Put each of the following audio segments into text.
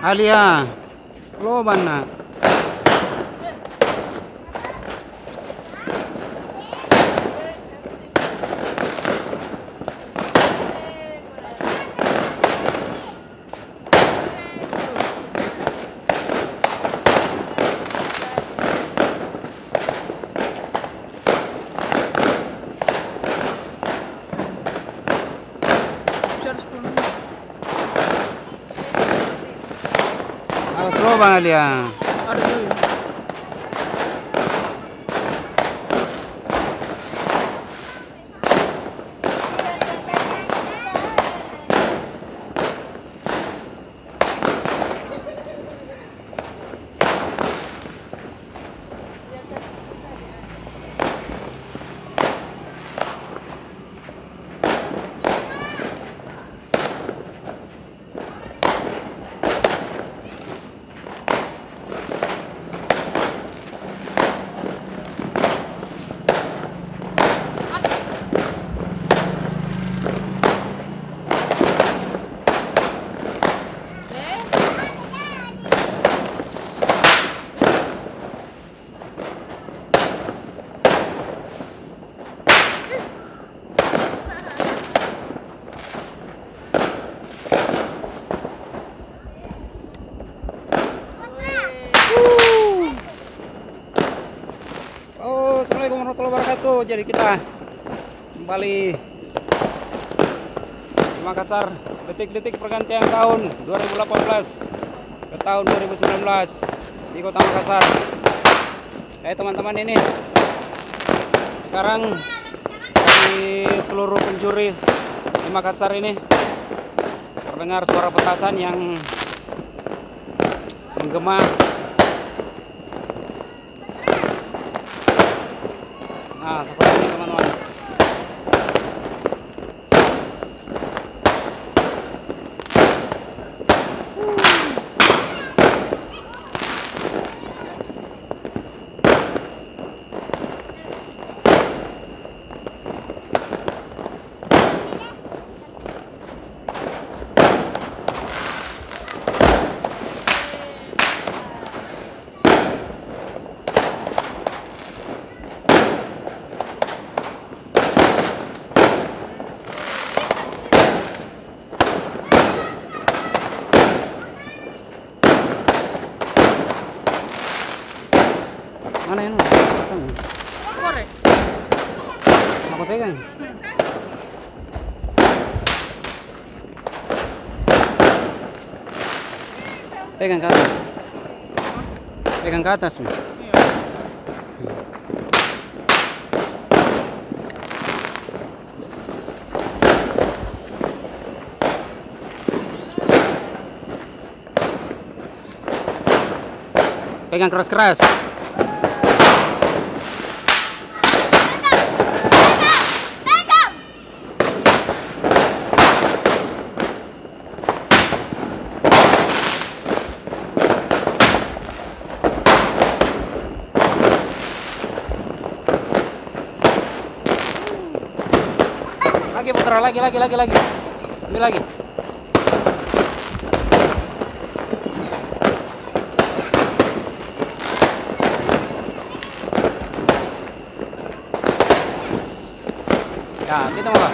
Alia, lo mana? Awas lo bang Alia. Assalamualaikum warahmatullahi wabarakatuh. Jadi kita kembali di Makassar, detik-detik pergantian tahun 2018 ke tahun 2019 di Kota Makassar. Teman-teman, ini sekarang di seluruh penjuri di Makassar ini terdengar suara petasan yang menggema. Nah, seperti ini teman-teman. Mana ini? Korek. Aku pegang. Pegang ke atas. Pegang ke atas. Pegang keras-keras. Lagi putra, lagi. Ini lagi. Ya, situ malah.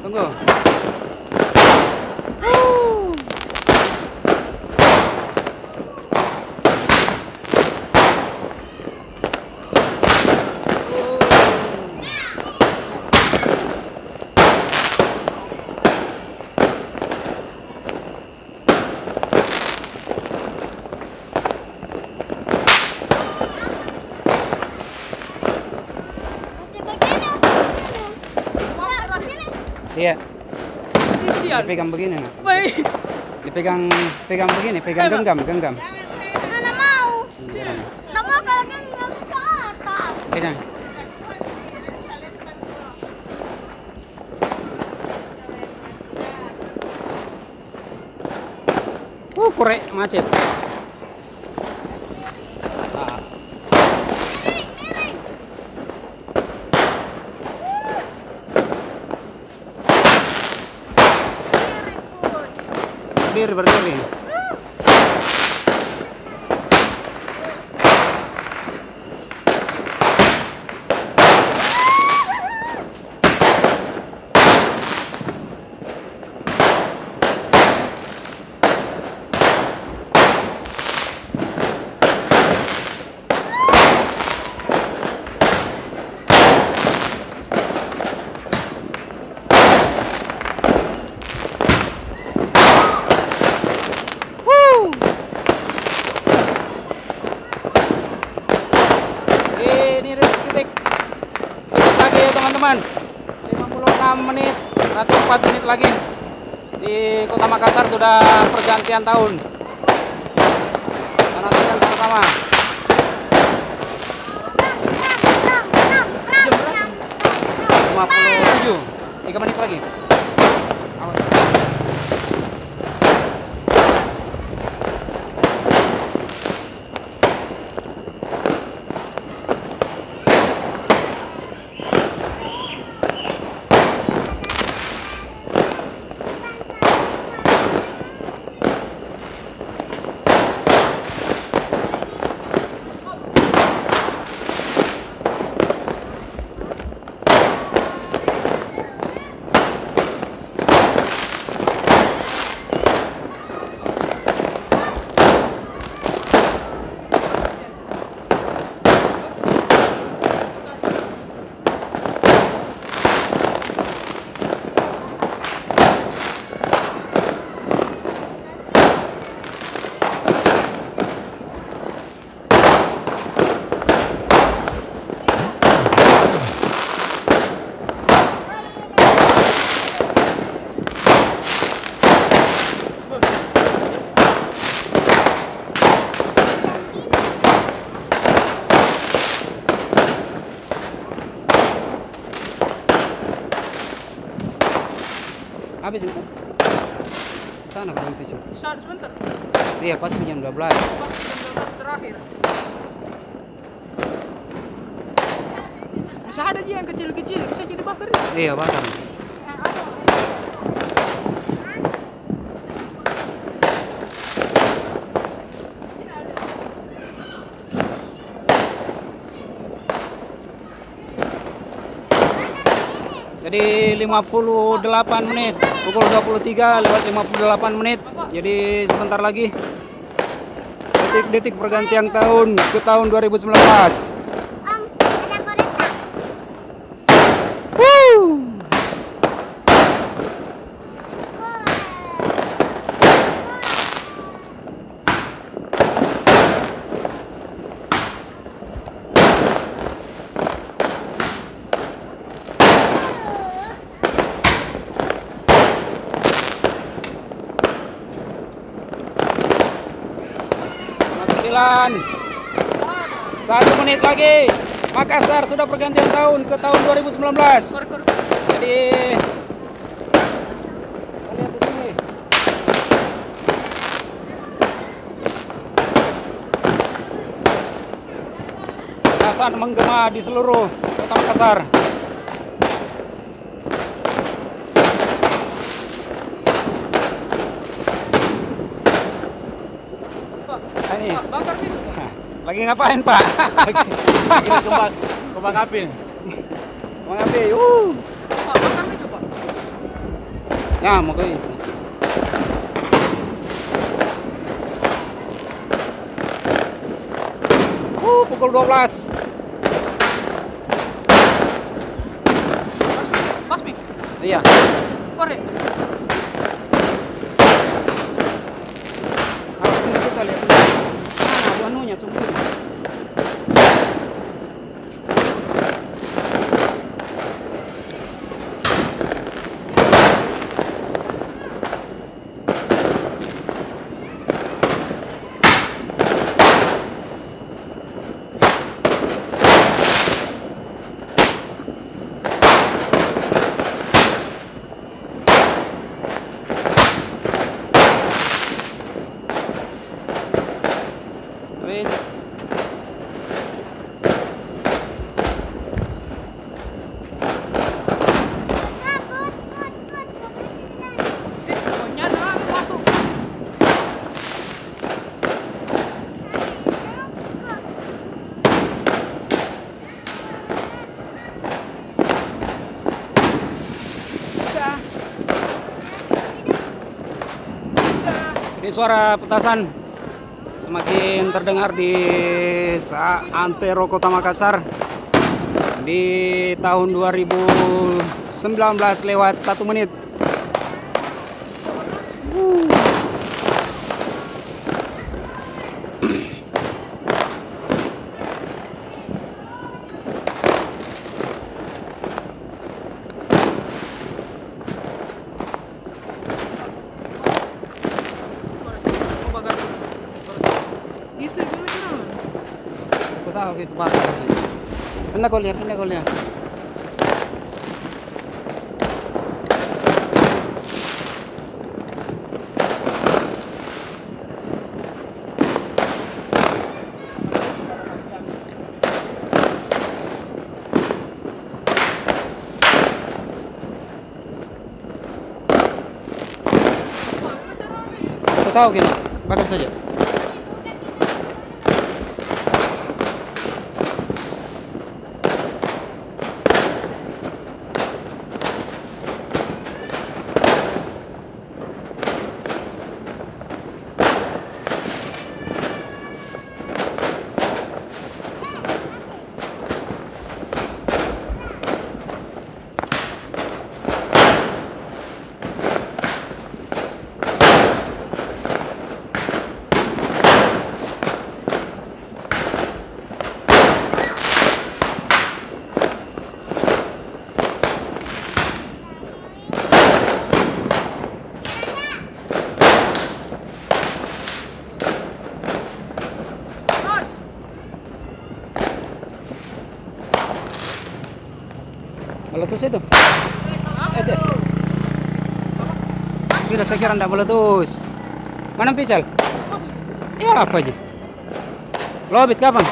Tunggu. Iya. Dipegang begini, nak. Baik. Dipegang begini, pegang genggam. Mana mau? Nggak mau kalau genggam ke atas. Pegang. Korek macet. berdiri. Ini detik. Sedikit lagi ya teman-teman. 56 menit, berarti 4 menit lagi. Di Kota Makassar sudah pergantian tahun. Kita nantikan sama-sama. 57, 3 menit lagi. Habis itu. Sana jam pisau. Sebentar. Iya, pas jam 12. Pas jam 12 terakhir. Bisa ada aja yang kecil-kecil, bisa jadi bakar. Iya, bakar. Jadi 58 menit, pukul 23 lewat 58 menit. Jadi sebentar lagi detik-detik pergantian tahun ke tahun 2019. Ada kereta. Satu menit lagi, Makassar sudah pergantian tahun ke tahun 2019. Jadi lihat di sini. Petasan menggema di seluruh Kota Makassar. Ini. Bakar itu. Lagi ngapain, Pak? Lagi kembang api. Kembang api. Pak, bakar itu, Pak. Ya, mau ke itu. Pukul 12. Pas, Mi. Iya. Korek. Kita lihat. Nah, anunya sumber. Ini suara petasan semakin terdengar di antero Kota Makassar di tahun 2019 lewat 1 menit. Itu gimana? Aku tahu gitu bakar. Pindah golnya. Aku tahu gitu, bakar saja. Meletus itu? Sudah saya kira tidak meletus. Mana pisau? Ya apa aja? Lobit kapan?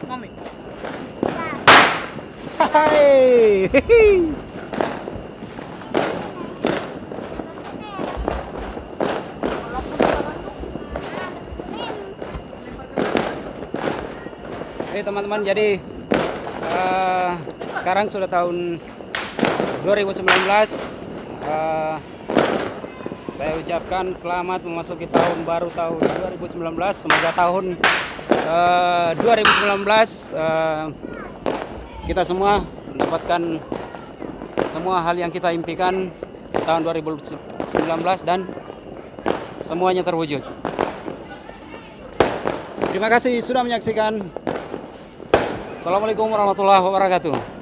Mami. Hai. Teman-teman, jadi sekarang sudah tahun 2019. Saya ucapkan selamat memasuki tahun baru tahun 2019. Semoga tahun 2019 kita semua mendapatkan semua hal yang kita impikan tahun 2019 dan semuanya terwujud. Terima kasih sudah menyaksikan. Assalamualaikum warahmatullahi wabarakatuh.